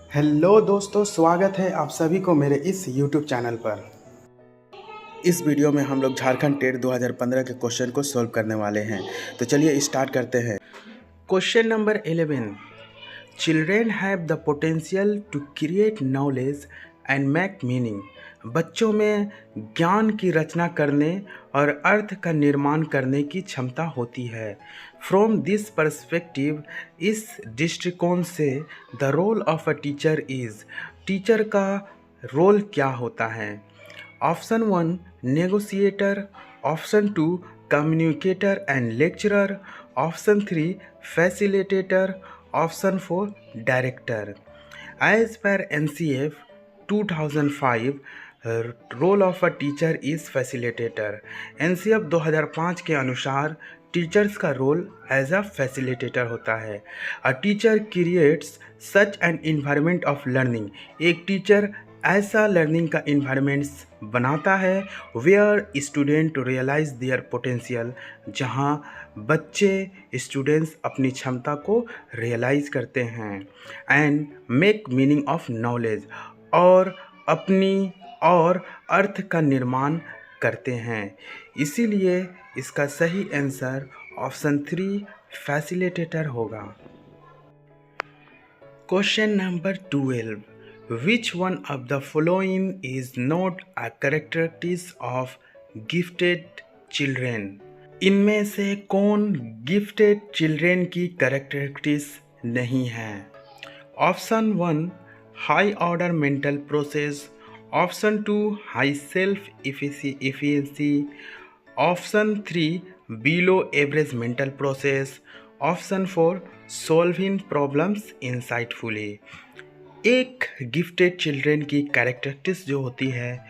Hello दोस्तों, स्वागत है आप सभी को मेरे इस यूट्यूब चैनल पर। इस वीडियो में हम लोग झारखंड टेट 2015 के क्वेश्चन को सॉल्व करने वाले हैं। तो चलिए स्टार्ट करते हैं। Question number 11। Children have the potential to create knowledge and make meaning. बच्चों में ज्ञान की रचना करने और अर्थ का निर्माण करने की क्षमता होती है। फ्रॉम दिस पर्सपेक्टिव, इस दृष्टिकोण से the role of a teacher is, teacher का रोल क्या होता है। Option 1 negotiator, option 2 communicator and lecturer, option 3 facilitator, option 4 director. As per NCF 2005, role of a teacher is facilitator. NCF 2005 के अनुसार teachers का रोल एज अ फैसिलिटेटर होता है। A teacher creates such an environment of learning. एक teacher ऐसा learning का environments बनाता है where student realise their potential, जहाँ बच्चे स्टूडेंट्स अपनी क्षमता को रियलाइज करते हैं। And make meaning of knowledge, और अपनी और अर्थ का निर्माण करते हैं। इसीलिए इसका सही आंसर ऑप्शन 3 फैसिलिटेटर होगा। Question number 12। Which one of the following is not a characteristic of gifted children? इनमें से कौन गिफ्टेड चिल्ड्रेन की कैरेक्टरिस्टिक्स नहीं है। Option 1 high order mental process, option 2 high self efficiency, option 3 below average mental process, option 4 solving problems insightfully. एक gifted children की characteristics जो होती है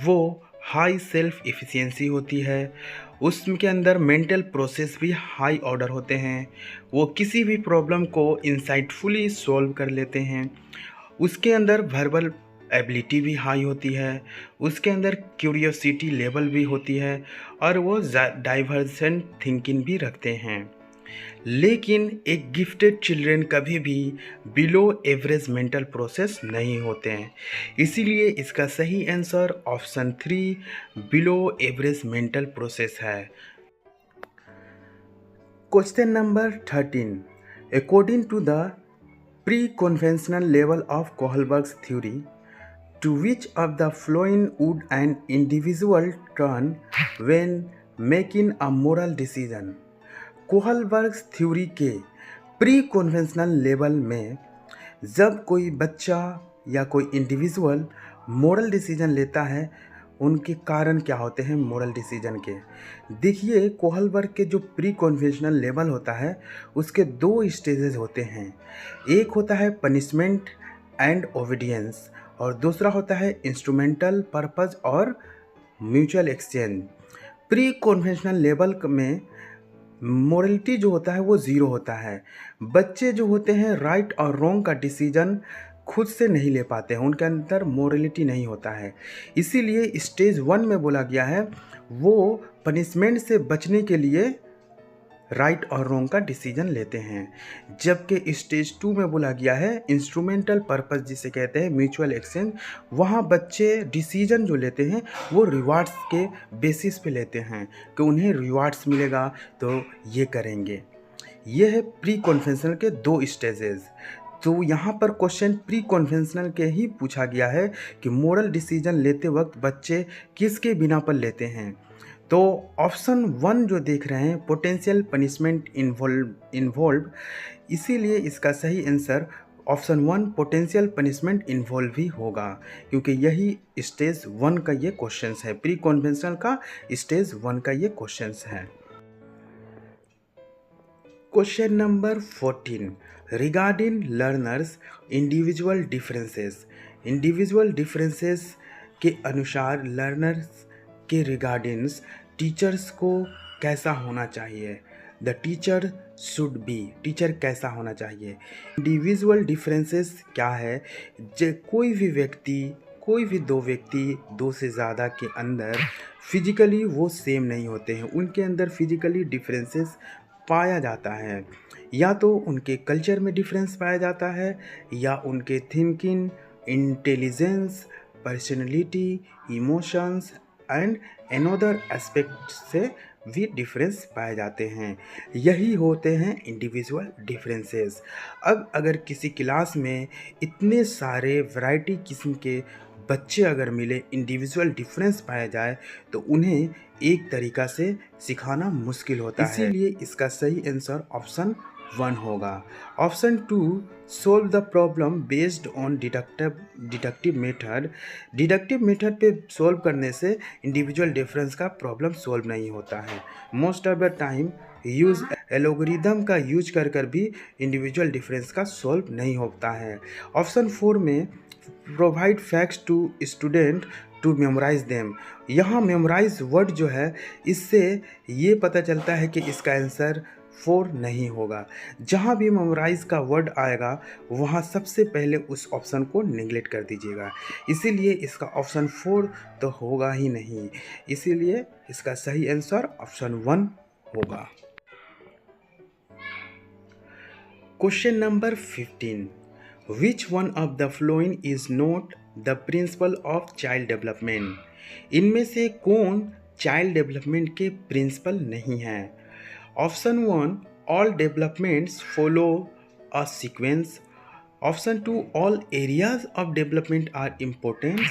वो हाई सेल्फ इफ़िशिएंसी होती है। उसके अंदर मेंटल प्रोसेस भी हाई ऑर्डर होते हैं। वो किसी भी प्रॉब्लम को इंसाइटफुली सॉल्व कर लेते हैं। उसके अंदर वर्बल एबिलिटी भी हाई होती है। उसके अंदर क्यूरियोसिटी लेवल भी होती है और वो डाइवर्जेंट थिंकिंग भी रखते हैं। लेकिन एक गिफ्टेड चिल्ड्रेन कभी भी बिलो एवरेज मेंटल प्रोसेस नहीं होते हैं। इसीलिए इसका सही answer option 3 below average mental process है। Question number 13। According to the pre conventional level of Kohlberg's theory, to which of the following would an individual turn when making a moral decision? Kohlberg's theory के pre conventional level में जब कोई बच्चा या कोई individual moral decision लेता है, उनके कारण क्या होते हैं मोरल डिसीजन के। देखिए, कोहलबर्ग के जो प्री कन्वेंशनल लेवल होता है उसके 2 स्टेजेस होते हैं। एक होता है पनिशमेंट एंड ओबीडियंस और दूसरा होता है इंस्ट्रूमेंटल पर्पस और mutual exchange. Pre conventional level में मोरलिटी जो होता है वो ज़ीरो होता है। बच्चे जो होते हैं राइट और रॉन्ग का डिसीजन खुद से नहीं ले पाते हैं, उनके अंदर मोरलिटी नहीं होता है। इसीलिए स्टेज 1 में बोला गया है वो पनिशमेंट से बचने के लिए राइट और रॉन्ग का डिसीजन लेते हैं। जबकि स्टेज 2 में बोला गया है इंस्ट्रूमेंटल पर्पस जिसे कहते हैं म्यूचुअल एक्सचेंज, वहाँ बच्चे डिसीजन जो लेते हैं वो रिवार्ड्स के बेसिस पे लेते हैं कि उन्हें रिवार्ड्स मिलेगा तो ये करेंगे। ये है प्री कन्वेंशनल के 2 स्टेजेस। तो यहाँ पर क्वेश्चन प्री कन्वेंशनल के ही पूछा गया है कि मोरल डिसीजन लेते वक्त बच्चे किसके बिना पर लेते हैं। तो ऑप्शन 1 जो देख रहे हैं पोटेंशियल पनिशमेंट इन्वॉल्व, इसीलिए इसका सही answer option 1 potential punishment involve ही होगा, क्योंकि यही स्टेज 1 का ये क्वेश्चन है। प्री कन्वेंशनल का स्टेज 1 का ये क्वेश्चन है। Question number 14। Regarding learners individual differences. Individual differences के अनुसार लर्नर्स के रिगार्डिंग्स टीचर्स को कैसा होना चाहिए। The teacher should be, teacher कैसा होना चाहिए। इंडिविजुअल डिफरेंसेस क्या है, कोई भी व्यक्ति, कोई भी 2 व्यक्ति 2 से ज़्यादा के अंदर फिजिकली वो सेम नहीं होते हैं, उनके अंदर फिजिकली डिफरेंसेस पाया जाता है। या तो उनके कल्चर में डिफरेंस पाया जाता है या उनके thinking, intelligence, personality, emotions and another aspect से भी डिफरेंस पाए जाते हैं। यही होते हैं इंडिविजुअल डिफरेंसेस। अब अगर किसी क्लास में इतने सारे वैरायटी किस्म के बच्चे अगर मिले, इंडिविजुअल डिफरेंस पाया जाए तो उन्हें एक तरीका से सिखाना मुश्किल होता है। इसीलिए इसका सही आंसर ऑप्शन 1 होगा। Option 2, solve the problem based on deductive method. Deductive method पे सोल्व करने से इंडिविजुअल डिफरेंस का प्रॉब्लम सोल्व नहीं होता है। Most of the time use algorithm का यूज कर भी इंडिविजुअल डिफरेंस का सोल्व नहीं होता है। ऑप्शन 4 में provide facts to student to memorise them. यहाँ मेमोराइज वर्ड जो है, इससे ये पता चलता है कि इसका आंसर 4 नहीं होगा। जहाँ भी मेमोराइज का वर्ड आएगा वहाँ सबसे पहले उस ऑप्शन को निगलेक्ट कर दीजिएगा। इसीलिए इसका ऑप्शन 4 तो होगा ही नहीं। इसीलिए इसका सही आंसर ऑप्शन 1 होगा। Question number 15, which one of the following is not the principle of child development. इनमें से कौन चाइल्ड डेवलपमेंट के प्रिंसिपल नहीं है? Option 1, all developments follow a sequence. Option 2, all areas of development are important.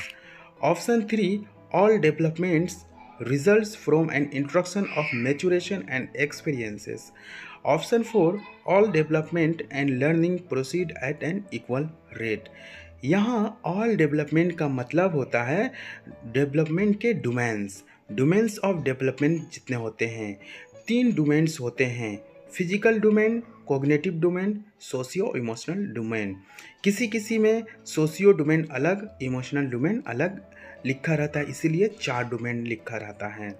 Option 3, all developments results from an introduction of maturation and experiences. Option 4, all development and learning proceed at an equal rate. यहाँ all development का मतलब होता है development के domains of development जितने होते हैं। 3 domains होते हैं, physical domain, cognitive domain, socio emotional domain. किसी में सोशियो डोमेन अलग, इमोशनल डोमेन अलग लिखा रहता है, इसीलिए 4 डोमेन लिखा रहता है।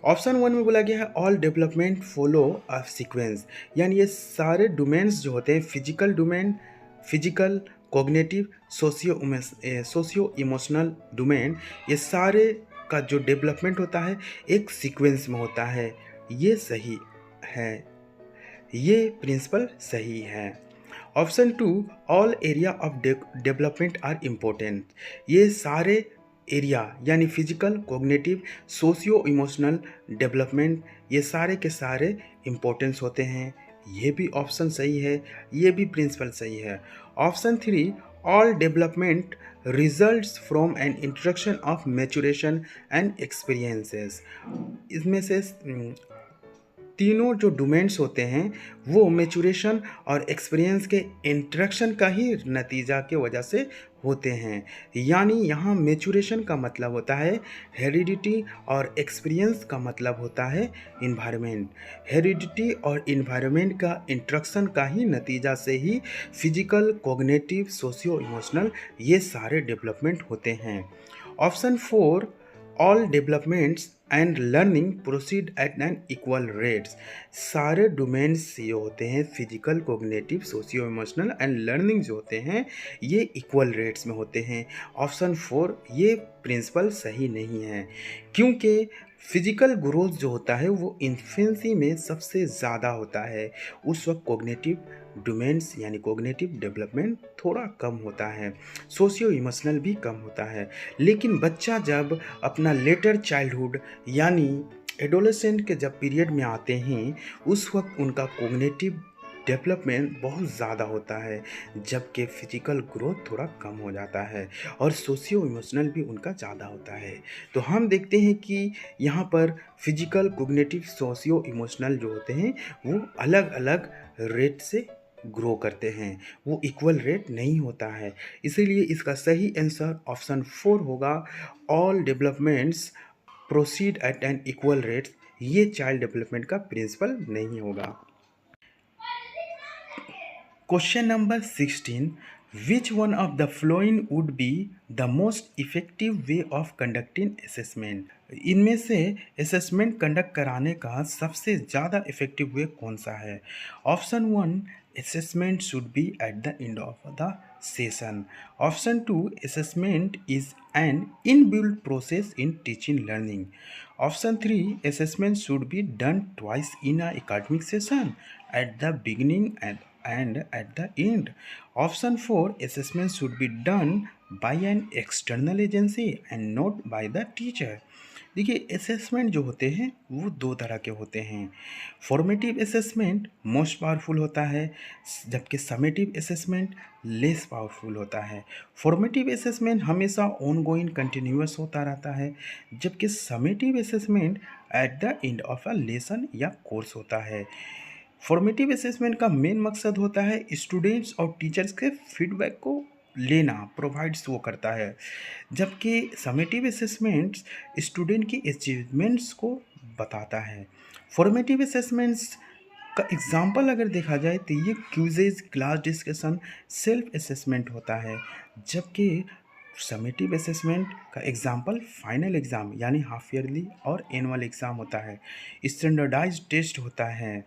ऑप्शन 1 में बोला गया है all development follow a sequence, यानी ये सारे डोमेन्स जो होते हैं, physical domain, physical, cognitive, socio emotional domain, ये सारे का जो डेवलपमेंट होता है एक सीक्वेंस में होता है। ये सही है, ये प्रिंसिपल सही है। Option 2, all area of development are important. ये सारे एरिया यानी physical, cognitive, socio emotional development, ये सारे के सारे इम्पोर्टेंस होते हैं। ये भी ऑप्शन सही है, ये भी प्रिंसिपल सही है। Option 3, all development results from an introduction of maturation and experiences. इसमें से तीनों जो डोमेन्स होते हैं वो मैच्योरेशन और एक्सपीरियंस के इंट्रैक्शन का ही नतीजा के वजह से होते हैं। यानी यहाँ मैच्योरेशन का मतलब होता है हेरिडिटी और एक्सपीरियंस का मतलब होता है इन्वायरमेंट। हेरिडिटी और इन्वायरमेंट का इंट्रैक्शन का ही नतीजा से ही फिजिकल, कॉग्निटिव, सोशियो इमोशनल ये सारे डेवलपमेंट होते हैं। Option 4, all developments and learning proceed at an equal rates. सारे डोमेन्स ये होते हैं, physical, cognitive, socio emotional and learning जो होते हैं ये इक्वल रेट्स में होते हैं। ऑप्शन 4 ये प्रिंसिपल सही नहीं है, क्योंकि फिजिकल ग्रोथ जो होता है वो इन्फेंसी में सबसे ज़्यादा होता है। उस वक्त कॉग्निटिव डोमेन्स यानी कॉग्निटिव डेवलपमेंट थोड़ा कम होता है, सोशियो इमोशनल भी कम होता है। लेकिन बच्चा जब अपना लेटर चाइल्डहुड यानी एडोलेसेंट के जब पीरियड में आते हैं उस वक्त उनका कॉग्निटिव डेवलपमेंट बहुत ज़्यादा होता है, जबकि फिजिकल ग्रोथ थोड़ा कम हो जाता है और सोशियो इमोशनल भी उनका ज़्यादा होता है। तो हम देखते हैं कि यहाँ पर फिजिकल, कॉग्निटिव, सोशियो इमोशनल जो होते हैं वो अलग अलग रेट से ग्रो करते हैं, वो इक्वल रेट नहीं होता है। इसीलिए इसका सही आंसर ऑप्शन 4 होगा, all developments proceed at an equal rate. ये चाइल्ड डेवलपमेंट का प्रिंसिपल नहीं होगा। Question number 16, which one of the following would be the most effective way of conducting assessment. इनमें से असेसमेंट कंडक्ट कराने का सबसे ज़्यादा इफेक्टिव वे कौन सा है? Option 1, assessment should be at the end of the session. Option 2, assessment is an inbuilt process in teaching learning. Option 3, assessment should be done twice in a academic session. at the beginning and at the end. Option 4, assessment should be done by an external agency and not by the teacher. देखिए assessment जो होते हैं वो दो तरह के होते हैं। फॉर्मेटिव असेसमेंट मोस्ट पावरफुल होता है, जबकि समेटिव असेसमेंट लेस पावरफुल होता है। फॉर्मेटिव असेसमेंट हमेशा ऑनगोइंग कंटिन्यूअस होता रहता है, जबकि summative assessment eight the end of a lesson या कोर्स होता है। फॉर्मेटिव असेसमेंट का मेन मकसद होता है स्टूडेंट्स और टीचर्स के फीडबैक को लेना, प्रोवाइड्स वो करता है, जबकि समेटिव असेसमेंट्स स्टूडेंट की अचीवमेंट्स को बताता है। फॉर्मेटिव असेसमेंट्स का एग्जाम्पल अगर देखा जाए तो ये Qs, class discussion, self assessment होता है, जबकि समेटिव असेसमेंट का एग्जाम्पल फाइनल एग्ज़ाम यानी हाफ ईयरली और एनुअल एग्ज़ाम होता है, स्टैंडर्डाइज टेस्ट होता है।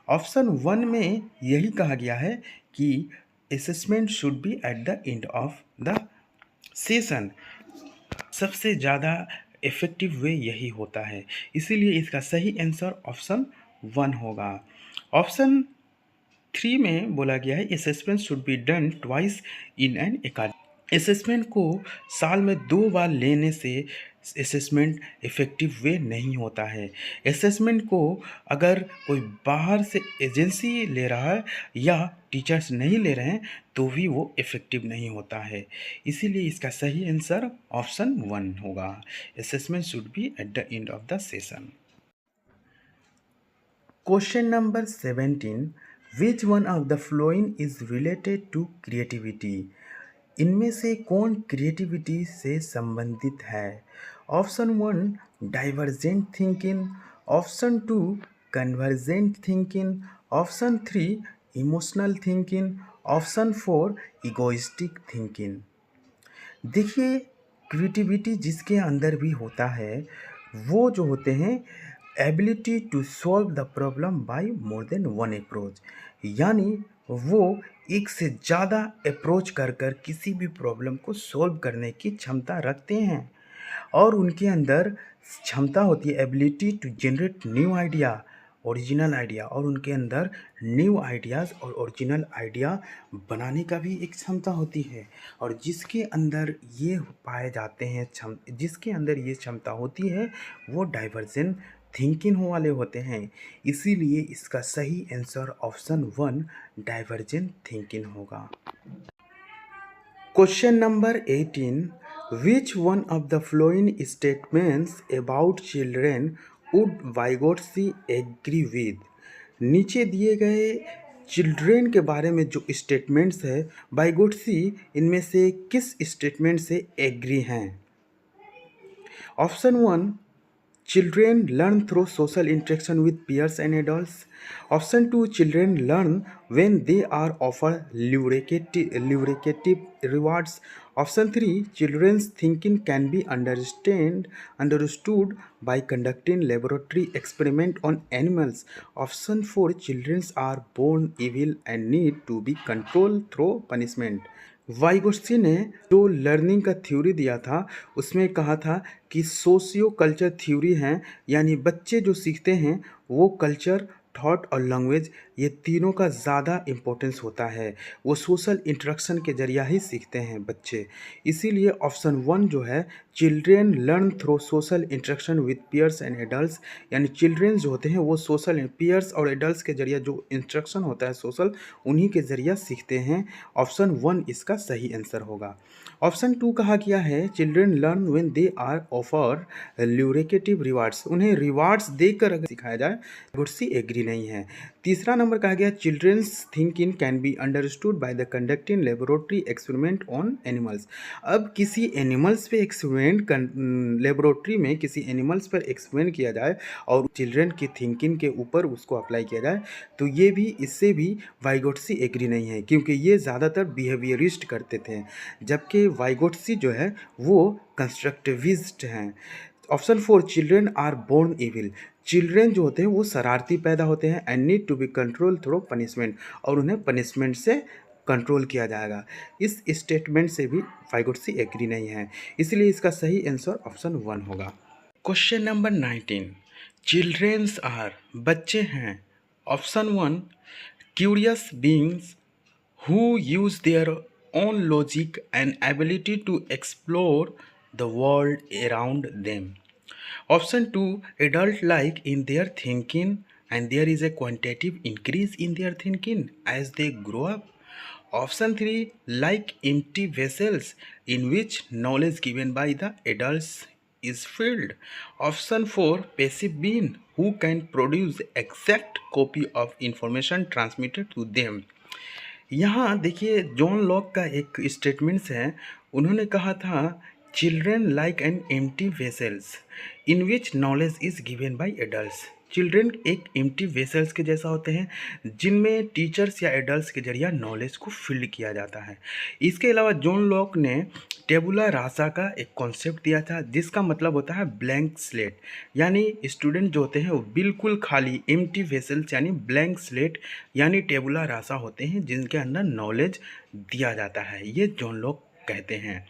ऑप्शन 1 में यही कहा गया है कि assessment should be at the end of the session. सबसे ज़्यादा इफ़ेक्टिव वे यही होता है, इसीलिए इसका सही आंसर ऑप्शन 1 होगा। ऑप्शन 3 में बोला गया है assessment should be done twice in an academy. Assessment को साल में 2 बार लेने से असेसमेंट इफ़ेक्टिव वे नहीं होता है। असेसमेंट को अगर कोई बाहर से एजेंसी ले रहा है या टीचर्स नहीं ले रहे हैं तो भी वो इफ़ेक्टिव नहीं होता है, इसीलिए इसका सही आंसर ऑप्शन 1 होगा। Assessment should be at the end of the session. Question number 17, which one of the following is related to creativity? इनमें से कौन क्रिएटिविटी से संबंधित है? Option 1 divergent thinking, option 2 convergent thinking, option 3 emotional thinking, option 4 egoistic thinking. देखिए creativity जिसके अंदर भी होता है वो जो होते हैं ability to solve the problem by more than one approach, यानी वो एक से ज़्यादा अप्रोच कर कर किसी भी प्रॉब्लम को सॉल्व करने की क्षमता रखते हैं, और उनके अंदर क्षमता होती है ability to generate new idea, original idea, और उनके अंदर न्यू आइडियाज़ और ओरिजिनल आइडिया बनाने का भी एक क्षमता होती है। और जिसके अंदर ये पाए जाते हैं जिसके अंदर ये क्षमता होती है वो डाइवर्जेंट थिंकिंग वाले होते हैं, इसीलिए इसका सही आंसर ऑप्शन 1 डाइवर्जेंट थिंकिंग होगा। Question number 18, which one of the following statements about children would Vygotsky agree with? नीचे दिए गए चिल्ड्रेन के बारे में जो स्टेटमेंट्स है वाइगोट्सी इनमें से किस स्टेटमेंट से एग्री हैं? Option 1, children learn through social interaction with peers and adults. Option 2, children learn when they are offered lucrative rewards. Option 3, children's thinking can be understood by conducting laboratory experiment on animals. Option 4, children are born evil and need to be controlled through punishment. Vygotsky ने जो learning का theory दिया था उसमें कहा था कि socio culture theory हैं, यानी बच्चे जो सीखते हैं वो कल्चर, थॉट और लैंग्वेज ये तीनों का ज़्यादा इम्पोर्टेंस होता है, वो सोशल इंटरेक्शन के जरिया ही सीखते हैं बच्चे। इसीलिए ऑप्शन 1 जो है children learn through social interaction with peers and adults, यानी चिल्ड्रेन जो होते हैं वो सोशल पीयर्स और एडल्ट्स के जरिए जो इंटरेक्शन होता है सोशल, उन्हीं के जरिए सीखते हैं। ऑप्शन 1 इसका सही आंसर होगा। ऑप्शन 2 कहा गया है children learn when they are offer lucrative rewards, उन्हें रिवार्ड्स देकर अगर सिखाया जाए गुड्सी एग्री नहीं है। तीसरा नंबर कहा गया children's thinking can be understood by the conducting laboratory experiment on animals. अब किसी एनिमल्स पे एक्सपेरिमेंट लेबोरेटरी में किसी एनिमल्स पर एक्सपेरिमेंट किया जाए और चिल्ड्रेन की थिंकिंग के ऊपर उसको अप्लाई किया जाए तो ये भी इससे भी वाइगोट्स्की एग्री नहीं है, क्योंकि ये ज़्यादातर बिहेवियरिस्ट करते थे, जबकि वाइगोट्स्की जो है वो कंस्ट्रक्टिविस्ट हैं। Option 4, children are born evil, children जो होते हैं वो शरारती पैदा होते हैं and need to be control through punishment, और उन्हें पनिशमेंट से कंट्रोल किया जाएगा। इस स्टेटमेंट से भी वाइगोट्स्की एग्री नहीं है, इसलिए इसका सही आंसर ऑप्शन 1 होगा। क्वेश्चन नंबर 19, चिल्ड्रेन्स आर, बच्चे हैं, option 1, curious beings who use their own logic and ability to explore the world around them. Option 2, adult like in their thinking and there is a quantitative increase in their thinking as they grow up. Option 3, like empty vessels in which knowledge given by the adults is filled. Option 4, passive being who can produce exact copy of information transmitted to them. यहाँ देखिए John Locke का एक statements है। उन्होंने कहा था children like an empty vessels in which knowledge is given by adults. Children एक empty vessels के जैसा होते हैं जिनमें टीचर्स या एडल्ट्स के जरिए नॉलेज को फिल किया जाता है। इसके अलावा जॉन लॉक ने टेबुला रासा का एक कॉन्सेप्ट दिया था जिसका मतलब होता है ब्लैंक स्लेट, यानी स्टूडेंट जो होते हैं वो बिल्कुल खाली एम्प्टी वेसल्स यानी ब्लैंक स्लेट यानी टेबुला रासा होते हैं जिनके अंदर नॉलेज दिया जाता है, ये जॉन लॉक कहते हैं।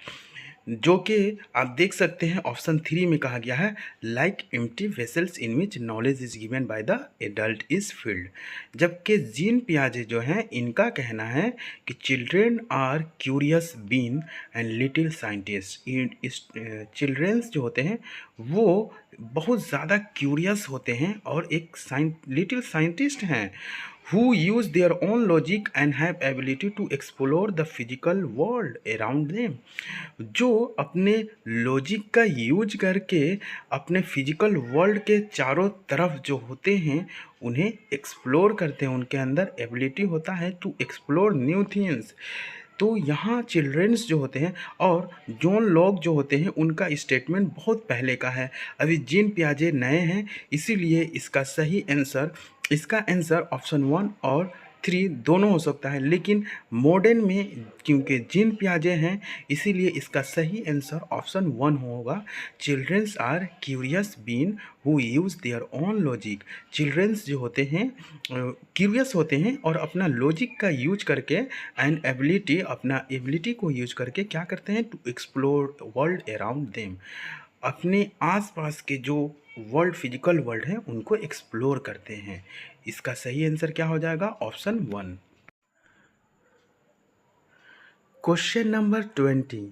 जो कि आप देख सकते हैं ऑप्शन 3 में कहा गया है like empty vessels in which knowledge is given by the adult is filled. जबकि जीन पियाजे जो हैं इनका कहना है कि children are curious being and little scientist. Childrens जो होते हैं वो बहुत ज़्यादा क्यूरियस होते हैं और एक लिटिल साइंटिस्ट हैं who use their own logic and have ability to explore the physical world around them, जो अपने लॉजिक का यूज करके अपने फिजिकल वर्ल्ड के चारों तरफ जो होते हैं उन्हें एक्सप्लोर करते हैं, उनके अंदर एबिलिटी होता है टू एक्सप्लोर न्यू थिंग्स। तो यहाँ चिल्ड्रेंस जो होते हैं और जॉन लॉक जो होते हैं उनका स्टेटमेंट बहुत पहले का है, अभी जीन पियाजे नए हैं, इसीलिए इसका आंसर ऑप्शन 1 और 3 दोनों हो सकता है। लेकिन मॉडर्न में क्योंकि जीन पियाजे हैं इसीलिए इसका सही आंसर ऑप्शन 1 होगा। Childrens are curious being who use their own logic. Childrens जो होते हैं क्यूरियस होते हैं और अपना लॉजिक का यूज करके एंड एबिलिटी अपना एबिलिटी को यूज करके क्या करते हैं to explore world around them, अपने आसपास के जो वर्ल्ड फिजिकल वर्ल्ड है उनको एक्सप्लोर करते हैं। इसका सही आंसर क्या हो जाएगा option 1। Question number 20,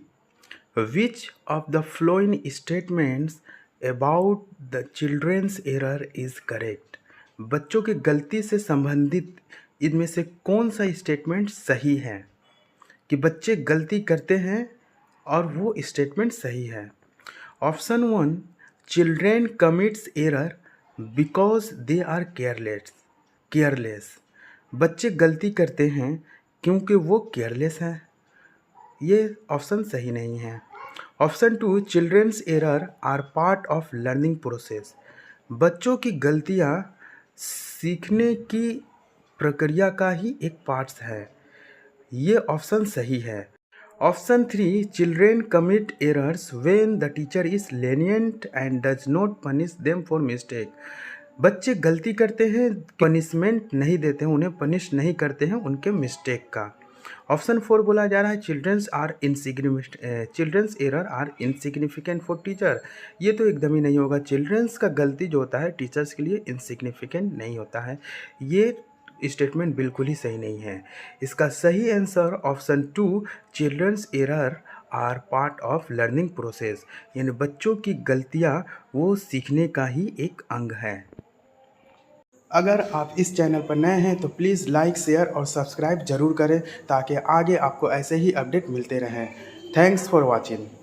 which of the following statements about the children's error is correct. बच्चों की गलती से संबंधित इनमें से कौन सा स्टेटमेंट सही है कि बच्चे गलती करते हैं और वो स्टेटमेंट सही है। Option 1, children commits error because they are careless. बच्चे गलती करते हैं क्योंकि वो केयरलेस हैं, ये ऑप्शन सही नहीं है। Option 2, children's error are part of learning process. बच्चों की गलतियाँ सीखने की प्रक्रिया का ही एक पार्ट्स है, ये ऑप्शन सही है। Option 3, children commit errors when the teacher is lenient and does not punish them for mistake. बच्चे गलती करते हैं, पनिशमेंट नहीं देते हैं, उन्हें पनिश नहीं करते हैं उनके मिस्टेक का। ऑप्शन 4 बोला जा रहा है children's error are insignificant for teacher. ये तो एकदम ही नहीं होगा, चिल्ड्रेंस का गलती जो होता है टीचर्स के लिए इनसिग्निफिकेंट नहीं होता है, ये स्टेटमेंट बिल्कुल ही सही नहीं है। इसका सही answer option 2, children's error are part of learning process, यानी बच्चों की गलतियाँ वो सीखने का ही एक अंग है। अगर आप इस चैनल पर नए हैं तो प्लीज़ लाइक शेयर और सब्सक्राइब ज़रूर करें ताकि आगे आपको ऐसे ही अपडेट मिलते रहें। Thanks for watching.